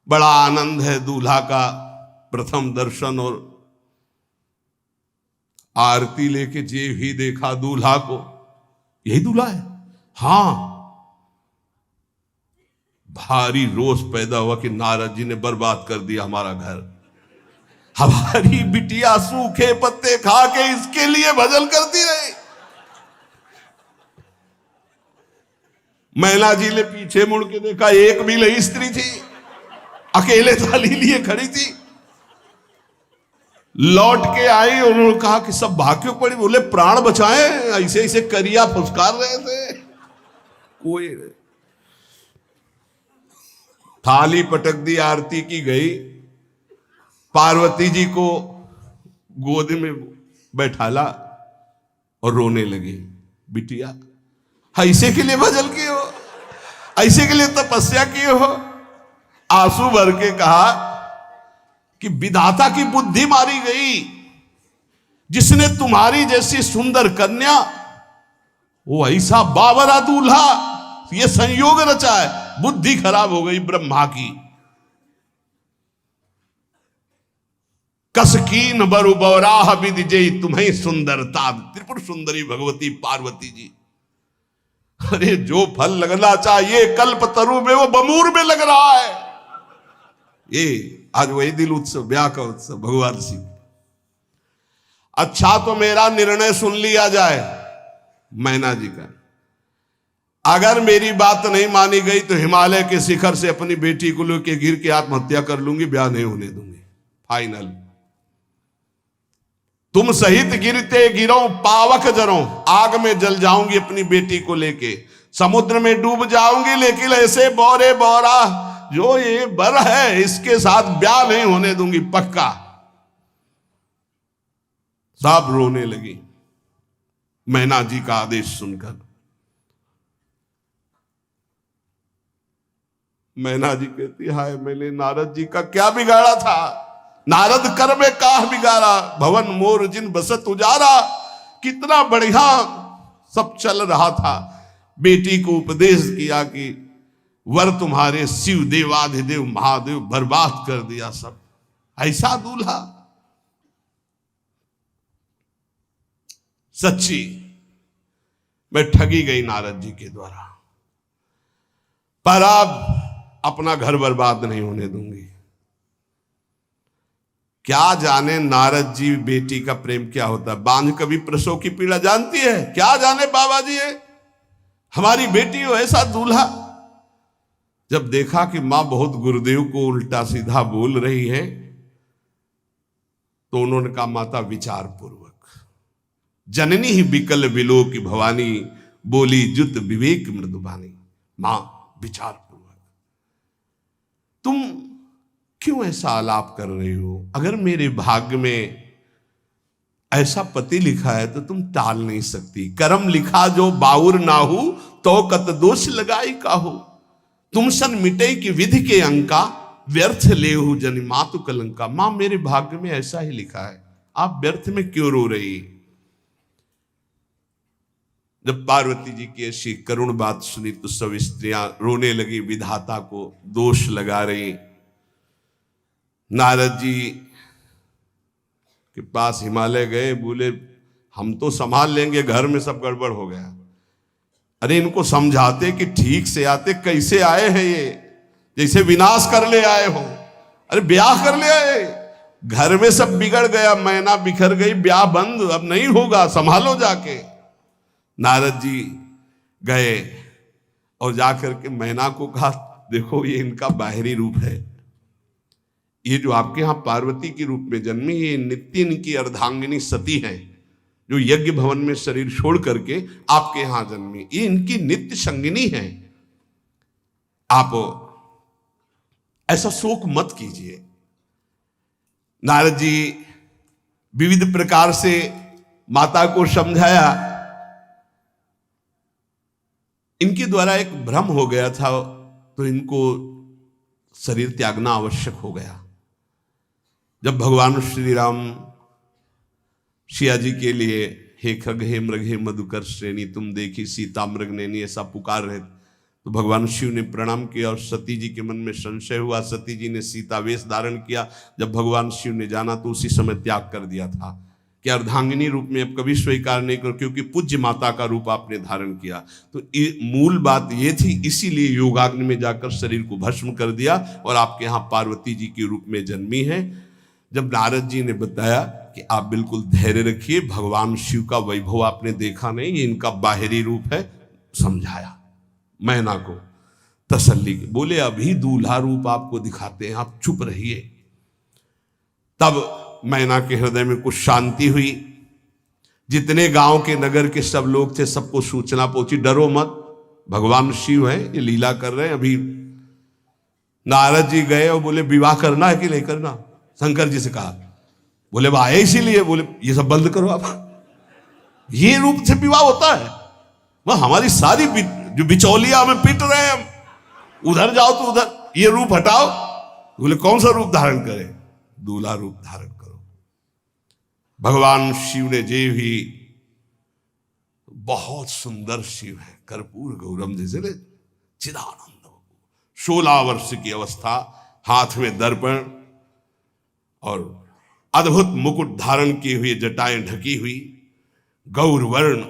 बड़ा आनंद है। दूल्हा का प्रथम दर्शन और आरती लेके जे ही देखा दूल्हा को, यही दूल्हा है। हां, भारी रोष पैदा हुआ कि नारद जी ने बर्बाद कर दिया हमारा घर। हमारी बिटिया सूखे पत्ते खा के इसके लिए भजन करती रही। मैना जी ने पीछे मुड़ के देखा, एक भी नहीं स्त्री थी, अकेले थाली लिए खड़ी थी। लौट के आई, उन्होंने कहा कि सब भाग क्यों पड़ी? बोले प्राण बचाए, ऐसे ऐसे करिया फुसकार रहे थे। कोई थाली पटक दी, आरती की गई। पार्वती जी को गोद में बैठाला और रोने लगी। बिटिया ऐसे के लिए भजन किए हो, ऐसे के लिए तपस्या किए हो? आंसू भर के कहा कि विधाता की बुद्धि मारी गई। जिसने तुम्हारी जैसी सुंदर कन्या, वो ऐसा बावरा दूल्हा, ये संयोग रचा है। बुद्धि खराब हो गई ब्रह्मा की। कसकीन बरु बौराह विधि जय तुम्हें सुंदरता। त्रिपुर सुंदरी भगवती पार्वती जी अरे जो फल लगना चाहिए कल्प तरु में वो बमूर में लग रहा है। ये आज वही दिल उत्सव, ब्याह का उत्सव भगवान शिव। अच्छा तो मेरा निर्णय सुन लिया जाए मैना जी का, अगर मेरी बात नहीं मानी गई तो हिमालय के शिखर से अपनी बेटी को लेकर गिर के आत्महत्या कर लूंगी, ब्याह नहीं होने दूंगी, फाइनल। तुम सहित गिरते गिरो पावक जरो, आग में जल जाऊंगी अपनी बेटी को लेके, समुद्र में डूब जाऊंगी, लेकिन ऐसे बोरे बोरा जो ये बर है इसके साथ ब्याह नहीं होने दूंगी, पक्का। सब रोने लगी मैना जी का आदेश सुनकर। मैना जी कहती, हाय मैंने नारद जी का क्या बिगाड़ा था, नारद कर में काह बिगाड़ा, भवन मोर जिन बसत उजारा। कितना बढ़िया सब चल रहा था, बेटी को उपदेश किया कि वर तुम्हारे शिव देवाधिदेव महादेव, बर्बाद कर दिया सब। ऐसा दूल्हा, सच्ची मैं ठगी गई नारद जी के द्वारा, पर अब अपना घर बर्बाद नहीं होने दूंगी। क्या जाने नारद जी बेटी का प्रेम क्या होता है, बांझ कभी प्रसव की पीड़ा जानती है, क्या जाने बाबा जी है हमारी बेटी हो ऐसा दूल्हा। जब देखा कि मां बहुत गुरुदेव को उल्टा सीधा बोल रही है तो उन्होंने कहा, माता विचार पूर्वक, जननी ही बिकल बिलो की भवानी, बोली जुत विवेक मृदुबानी। मां विचार पूर्वक, तुम क्यों ऐसा आलाप कर रही हो, अगर मेरे भाग्य में ऐसा पति लिखा है तो तुम टाल नहीं सकती। कर्म लिखा जो बाउर नाहू, तो कत दोष लगाई काहू। तुम सन मिटे की विधि के अंका, व्यर्थ लेहू जनि मातु कलंका। मां मेरे भाग्य में ऐसा ही लिखा है, आप व्यर्थ में क्यों रो रही। जब पार्वती जी की ऐसी करुण बात सुनी तो सब स्त्रियां रोने लगी, विधाता को दोष लगा रही। नारद जी के पास हिमालय गए, बोले हम तो संभाल लेंगे, घर में सब गड़बड़ हो गया। अरे इनको समझाते कि ठीक से आते, कैसे आए हैं ये, जैसे विनाश कर ले आए हो। अरे ब्याह कर ले आए, घर में सब बिगड़ गया, मैना बिखर गई, ब्याह बंद, अब नहीं होगा, संभालो जाके। नारद जी गए और जाकर के मैना को कहा, देखो ये इनका बाहरी रूप है, ये जो आपके यहां पार्वती के रूप में जन्मी, ये नित्य इनकी अर्धांगिनी सती है, जो यज्ञ भवन में शरीर छोड़ करके आपके यहां जन्मी, ये इनकी नित्य संगिनी है। आप ऐसा शोक मत कीजिए। नारद जी विविध प्रकार से माता को समझाया। इनके द्वारा एक भ्रम हो गया था, तो इनको शरीर त्यागना आवश्यक हो गया। जब भगवान श्री राम सिया जी के लिए, हे खग हे मृग हे मधुकर श्रेणी, तुम देखी सीता मृग नैनी, ऐसा पुकार रहे, तो भगवान शिव ने प्रणाम किया और सती जी के मन में संशय हुआ। सती जी ने सीता वेश धारण किया। जब भगवान शिव ने जाना तो उसी समय त्याग कर दिया था कि अर्धांगिनी रूप में अब कभी स्वीकार नहीं करो, क्योंकि पूज्य माता का रूप आपने धारण किया। तो मूल बात ये थी, इसीलिए योगाग्नि में जाकर शरीर को भस्म कर दिया और आपके यहाँ पार्वती जी के रूप में जन्मी है। जब नारद जी ने बताया कि आप बिल्कुल धैर्य रखिए, भगवान शिव का वैभव आपने देखा नहीं, ये इनका बाहरी रूप है, समझाया मैना को तसल्ली के। बोले अभी दूल्हा रूप आपको दिखाते हैं, आप चुप रहिए। तब मैना के हृदय में कुछ शांति हुई। जितने गांव के नगर के सब लोग थे, सबको सूचना पहुंची, डरो मत, भगवान शिव है, ये लीला कर रहे हैं। अभी नारद जी गए और बोले विवाह करना है कि नहीं करना, शंकर जी से कहा। बोले आए इसीलिए, बोले ये सब बंद करो आप, ये रूप से विवाह होता है, वह हमारी सारी जो बिचौलिया हमें पीट रहे हैं, हम उधर जाओ तो उधर, ये रूप हटाओ। बोले कौन सा रूप धारण करें, दूल्हा रूप धारण करो। भगवान शिव ने जे भी, बहुत सुंदर शिव है, कर्पूर गौरम जैसे चिदानंद, 16 वर्ष की अवस्था, हाथ में दर्पण और अद्भुत मुकुट धारण किए हुए, जटाएं ढकी हुई, गौर वर्ण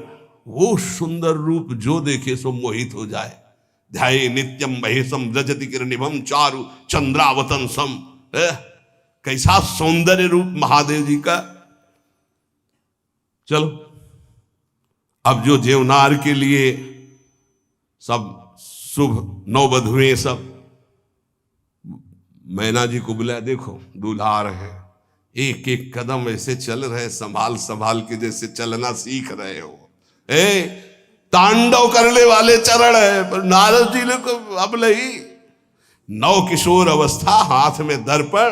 वो सुंदर रूप जो देखे सो मोहित हो जाए। ध्याये नित्यम महेशम रजति किरणिभम चारु चंद्रावतन सम। कैसा सौंदर्य रूप महादेव जी का। चलो अब जो जेवनार के लिए सब शुभ नववधुएं सब मैना जी को बुलाया, देखो दूल्हा आ रहे हैं, एक एक कदम ऐसे चल रहे, संभाल संभाल के जैसे चलना सीख रहे हो। तांडव करने वाले चरण है, पर नारद जी ने को अब नहीं, नव किशोर अवस्था, हाथ में दर्पण,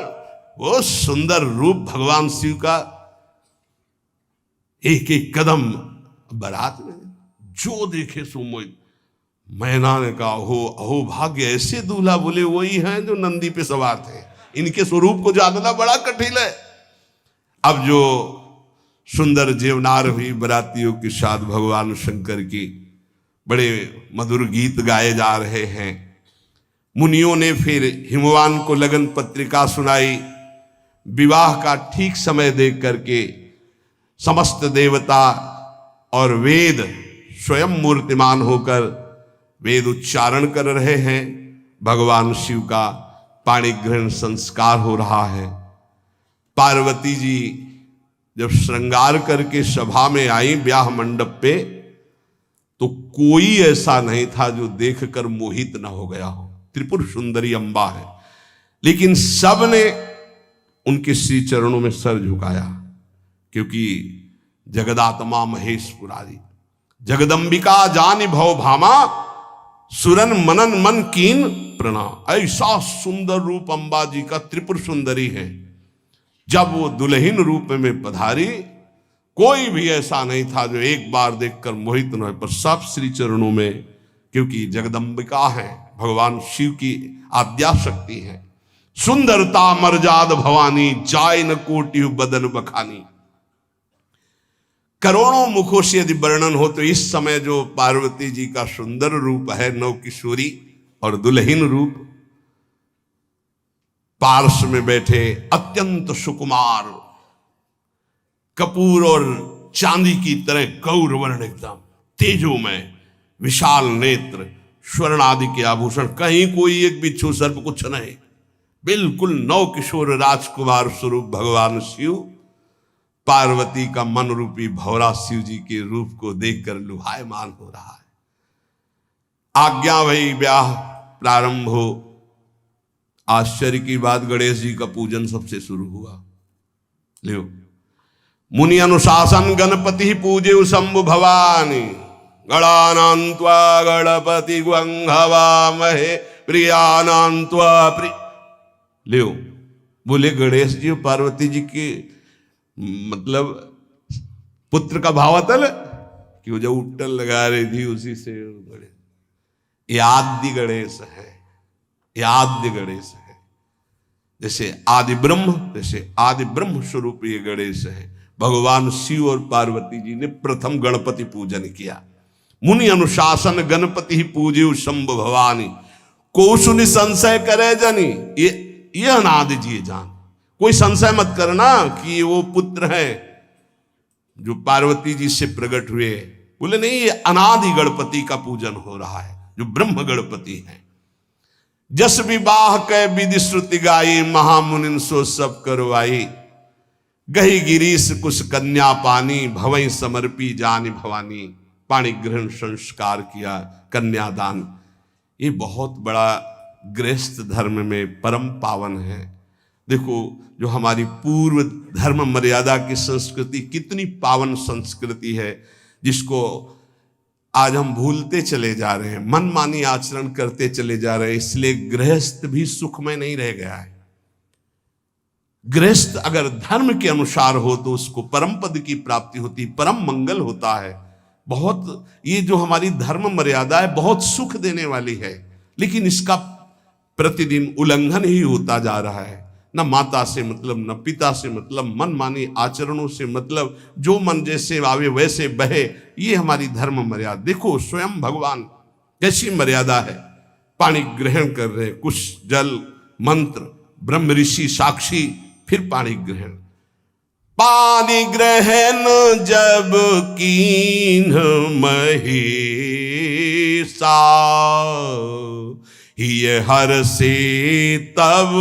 वो सुंदर रूप भगवान शिव का, एक एक कदम बारात में जो देखे सो मोहित। मैना ने कहा हो अहो भाग्य, ऐसे दूल्हा बोले वही हैं जो नंदी पे सवार थे, इनके स्वरूप को जानना बड़ा कठिन है। अब जो सुंदर जेवनार हुई बरातियों के साथ भगवान शंकर की बड़े मधुर गीत गाए जा रहे हैं। मुनियों ने फिर हिमवान को लगन पत्रिका सुनाई। विवाह का ठीक समय देख करके समस्त देवता और वेद स्वयं मूर्तिमान होकर वेद उच्चारण कर रहे हैं। भगवान शिव का पाणी ग्रहण संस्कार हो रहा है। पार्वती जी जब श्रृंगार करके सभा में आई ब्याह मंडप पे, तो कोई ऐसा नहीं था जो देखकर मोहित न हो गया हो। त्रिपुर सुंदरी अम्बा है, लेकिन सब ने उनके श्री चरणों में सर झुकाया, क्योंकि जगदात्मा महेश पुरारी जगदम्बिका जानि भव भामा सुरन मनन मन कीन प्रणाम। ऐसा सुंदर रूप अम्बा जी का त्रिपुर सुंदरी है। जब वो दुल्हन रूप में पधारी, कोई भी ऐसा नहीं था जो एक बार देखकर मोहित न हो, पर सब श्री चरणों में, क्योंकि जगदम्बिका है, भगवान शिव की आद्या शक्ति है। सुंदरता मर्जाद भवानी जाय न कोटि बदन बखानी। करोड़ों मुखों से यदि वर्णन हो तो इस समय जो पार्वती जी का सुंदर रूप है, नव किशोरी और दुल्हन रूप, पार्श्व में बैठे अत्यंत सुकुमार, कपूर और चांदी की तरह गौर वर्ण, एकदम तेजोमय, विशाल नेत्र, स्वर्ण आदि के आभूषण, कहीं कोई एक बिच्छू सर्प कुछ नहीं, बिल्कुल नव किशोर राजकुमार स्वरूप भगवान शिव। पार्वती का मन रूपी भौरा शिव जी के रूप को देखकर लुभायमान हो रहा है। आज्ञा भई ब्याह प्रारंभ हो। आश्चर्य की बात, गणेश जी का पूजन सबसे शुरू हुआ। लियो, मुनि अनुशासन गणपति पूजे शंभु भवानी, गणानान्त्वा गणपति ग्वंघवामहे प्रियानान्त्वा प्रिय। लियो, बोले गणेश जी और पार्वती जी के मतलब पुत्र का भावातल कि वो जो उट्टल लगा रही थी उसी से गणेश, ये आदि गणेश है, ये आद्य गणेश है। जैसे आदि ब्रह्म, जैसे आदि ब्रह्म स्वरूप ये गणेश है। भगवान शिव और पार्वती जी ने प्रथम गणपति पूजन किया। मुनि अनुशासन गणपति ही पूजे शंभु भवानी, कोसुनि संशय करे जनी। ये अनादि जी जान, कोई संशय मत करना कि वो पुत्र है जो पार्वती जी से प्रकट हुए। बोले नहीं, ये अनादि गणपति का पूजन हो रहा है, जो ब्रह्म गणपति है। जस विवाह कै विधि श्रुति गाई, महामुनिन सो सब करवाई। गही गिरीश कुश कन्या पानी, भवई समर्पी जानी भवानी। पाणी ग्रहण संस्कार किया, कन्यादान। ये बहुत बड़ा गृहस्थ धर्म में परम पावन है। देखो, जो हमारी पूर्व धर्म मर्यादा की संस्कृति कितनी पावन संस्कृति है, जिसको आज हम भूलते चले जा रहे हैं, मनमानी आचरण करते चले जा रहे हैं। इसलिए गृहस्थ भी सुखमय नहीं रह गया है। गृहस्थ अगर धर्म के अनुसार हो तो उसको परम पद की प्राप्ति होती, परम मंगल होता है। बहुत ये जो हमारी धर्म मर्यादा है बहुत सुख देने वाली है, लेकिन इसका प्रतिदिन उल्लंघन ही होता जा रहा है। न माता से मतलब, न पिता से मतलब, मनमानी आचरणों से मतलब, जो मन जैसे आवे वैसे बहे, ये हमारी धर्म मर्यादा। देखो स्वयं भगवान कैसी मर्यादा है, पानी ग्रहण कर रहे, कुछ जल मंत्र, ब्रह्म ऋषि साक्षी, फिर पानी ग्रहण। पानी ग्रहण जब कीन महेशा, ये हर से तब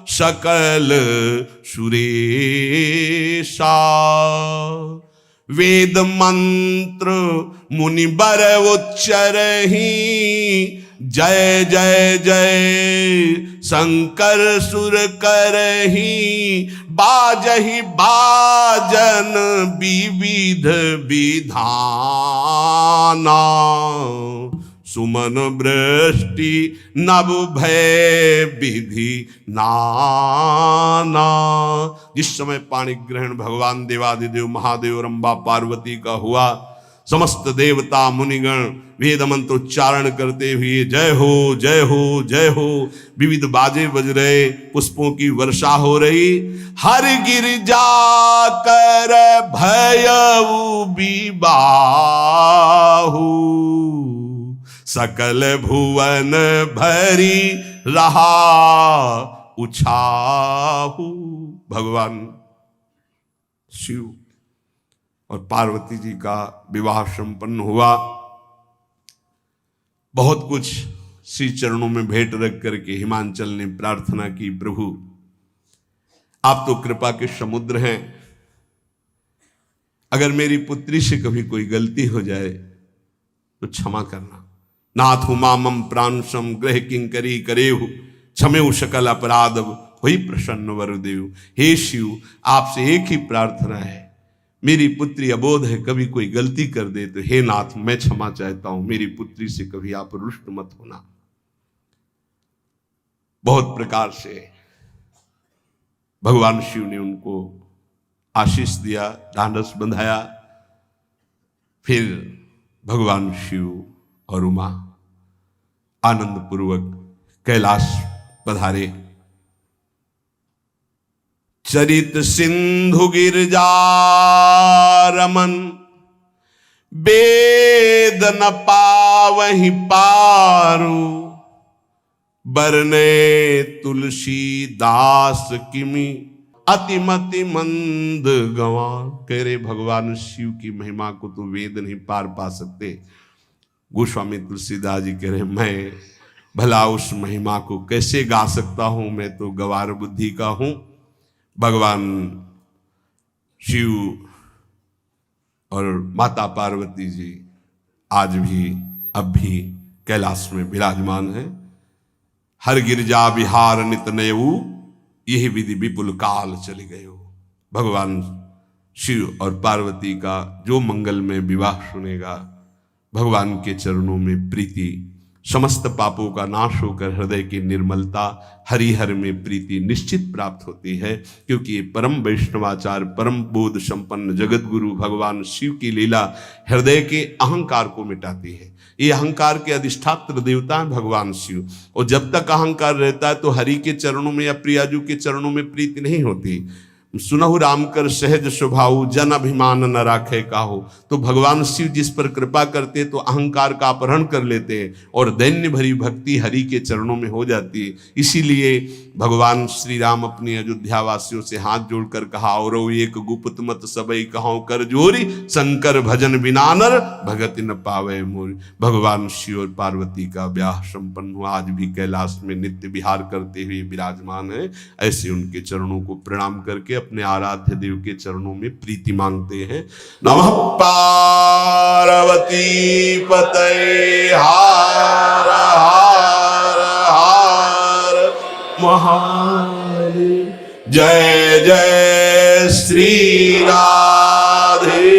सकल सुरेशा। वेद मंत्र मुनि बर उच्चरहि, जय जय जय शंकर सुर करहि। बाजहि बाजन विविध विधाना, सुमन वृष्टि नभ भय विधि नाना। जिस समय पाणी ग्रहण भगवान देवादिदेव महादेव रंबा पार्वती का हुआ, समस्त देवता मुनिगण वेद मंत्र उच्चारण करते हुए जय हो जय हो जय हो, विविध बाजे बज रहे, पुष्पों की वर्षा हो रही। हर गिरजा कर भयउ विबाहु, सकल भुवन भरी रहा उछाहु। भगवान शिव और पार्वती जी का विवाह संपन्न हुआ। बहुत कुछ श्री चरणों में भेंट रख करके हिमांचल ने प्रार्थना की, प्रभु आप तो कृपा के समुद्र हैं, अगर मेरी पुत्री से कभी कोई गलती हो जाए तो क्षमा करना। नाथ मामम प्रांशम ग्रह किंकरी करेहु, क्षमेउ सकल अपराध हुई प्रसन्न वरुदेव। हे शिव, आपसे एक ही प्रार्थना है, मेरी पुत्री अबोध है, कभी कोई गलती कर दे तो हे नाथ मैं क्षमा चाहता हूं, मेरी पुत्री से कभी आप रुष्ट मत होना। बहुत प्रकार से भगवान शिव ने उनको आशीष दिया, ढांढस बंधाया। फिर भगवान शिव और उमा आनंद पूर्वक कैलाश पधारे। चरित सिंधु गिरजा रमन, वेद न पावहि पारू। बरने तुलसी दास किमि, अतिमति मंद गंवा। कह रहे भगवान शिव की महिमा को तो वेद नहीं पार पा सकते। गोस्वामी तुलसीदास जी कह रहे मैं भला उस महिमा को कैसे गा सकता हूं, मैं तो गवार बुद्धि का हूं। भगवान शिव और माता पार्वती जी आज भी अब भी कैलाश में विराजमान है। हर गिरजा विहार नित नयऊ, यही विधि विपुल काल चले गए हो। भगवान शिव और पार्वती का जो मंगल में विवाह सुनेगा, भगवान के चरणों में प्रीति, समस्त पापों का नाश होकर हृदय की निर्मलता, हरिहर में प्रीति निश्चित प्राप्त होती है। क्योंकि ये परम वैष्णवाचार, परम बोध संपन्न जगत गुरु भगवान शिव की लीला हृदय के अहंकार को मिटाती है। ये अहंकार के अधिष्ठात्र देवता है भगवान शिव, और जब तक अहंकार रहता है तो हरि के चरणों में या प्रियाजू के चरणों में प्रीति नहीं होती। सुनहु राम कर सहज स्वभाव, जन अभिमान न राखे काहू। तो भगवान शिव जिस पर कृपा करते तो अहंकार का अपहरण कर लेते और दैन्य भरी भक्ति हरि के चरणों में हो जाती है। इसीलिए भगवान श्री राम अपनी अयोध्या वासियों से हाथ जोड़कर कहा, और एक गुप्त मत सबई कहाऊं कर जोरी, शंकर भजन बिना नर भगति न पावे मोरी। भगवान शिव और पार्वती का ब्याह संपन्न हुआ, आज भी कैलाश में नित्य विहार करते हुए विराजमान है। ऐसे उनके चरणों को प्रणाम करके अपने आराध्य देव के चरणों में प्रीति मांगते हैं। नमः पार्वती पतये हर हर हर महादेव। जय जय श्री राधे।